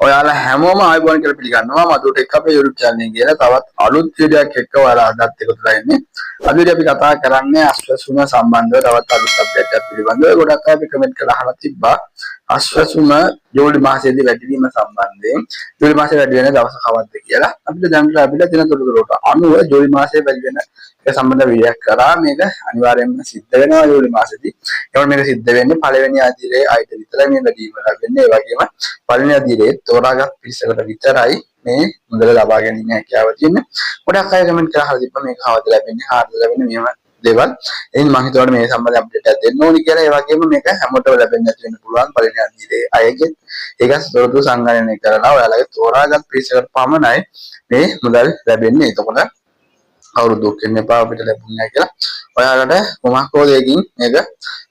ඔයාලා හැමෝම ආයුබෝවන් කියලා පිළිගන්නවා මధుර ටෙක් අපේ YouTube channel එකේ කියලා තවත් අලුත් වීඩියෝ එකක් එක්ක ඔයාලා අදත් එකතු වෙලා ඉන්නේ. අද වීඩියෝ අපි කතා කරන්නේ අශ්වසුම සම්බන්ධව තවත් අලුත් අප්ඩේට් එකක් පිළිබඳව. ගොඩක් අය කමෙන්ට් කරලා අහලා තිබ්බා අශ්වසුම ජූලි මාසයේදී වැඩි වීම සම්බන්ධයෙන් ජූලි මාසයේ වැඩි වෙන දවස කවද්ද කියලා. අපිට දැන් ලැබිලා තියෙන තොරතුරුට අනුව ජූලි මාසයේ වැඩි වෙන එක සම්බන්ධ වීඩියෝ එකක් කරා. මේක අනිවාර්යයෙන්ම සිද්ධ වෙනවා ජූලි මාසෙදී. ඒවල මේක සිද්ධ වෙන්නේ පළවෙනි අදියරේ අයිට විතරයි මේ වැඩි වීම ලැබෙන්නේ. ඒ වගේම පළවෙනි අදියරේ තෝරාගත් පිරිසකට විතරයි මේ මුදල ලබා ගැනීම හැකියාව තියෙන්නේ. ගොඩක් අය කමෙන්ට් කරලා අහලා තිබ්බා මේක කවද ලැබෙන්නේ, කාටද ලැබෙන්නේ මෙහෙම දේවල්. එයින් මම හිතුවා මේ සම්බන්ධ අප්ඩේට් එකක් දෙන්න ඕනි කියලා. ඒ වගේම මේක හැමෝටම ලැබෙන්නේ නැති වෙන්න පුළුවන් පළවෙනි අදියරේ අයගෙත්. ඒක තොරතුරු සංගණනය කරලා ඔයාලගේ තෝරාගත් පිරිසකට පමණයි මේ මුදල් ලැබෙන්නේ. එතකොට කවුරුත් දුක් වෙන්න එපා අපිට ලැබුණේ නැහැ කියලා. ඔයාලට කොමක් හෝ දෙයකින් මේක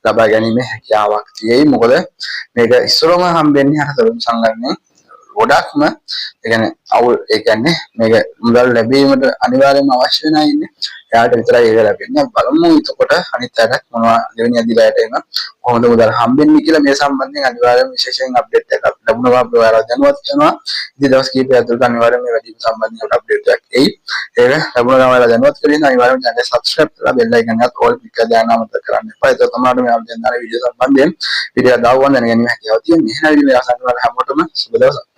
ලබා ගැනීමේ හැකියාවක් තියෙයි. මොකද මේක ඉස්සරම හම්බෙන්නේ අර තොරතුරු සංගණනයෙන් ගොඩක්ම ඒ කියන්නේ මේක මුදල් ලැබීමට අනිවාර්යයෙන්ම අවශ්‍ය වෙනා ඉන්නේ. එයාට විතරයි ඒක ලැබෙන්නේ. බලමු එතකොට අනිත් අයට මොනවා දෙවෙනි අදිලායට එන කොහොමද මුදල් හම්බෙන්නේ කියලා මේ සම්බන්ධයෙන් අනිවාර්යයෙන්ම විශේෂයෙන් අප්ඩේට් එකක් ලැබුණා අපි ඔයාලා දැනුවත් කරනවා. ඉතින් දවස් කිහිපයක් ඇතුළත අනිවාර්යයෙන්ම මේ වැඩි සම්බන්ධයෙන් අප්ඩේට් එකක් එයි. ඒක ලැබුණා ඔයාලා දැනුවත් කරගෙන අනිවාර්යයෙන්ම channel subscribe කරලා bell icon එකත් all click කරලා දාන්න අමතක කරන්න එපා. ඒක තමයි මේ අප්ඩේට් දාන වීඩියෝ සම්බන්ධයෙන් වීඩියෝ දාවන්න දැනගැනීම හැකියාව තියෙනවා. එහෙනම් මේ අසන්න වල හැමෝටම සුබ දවසක්.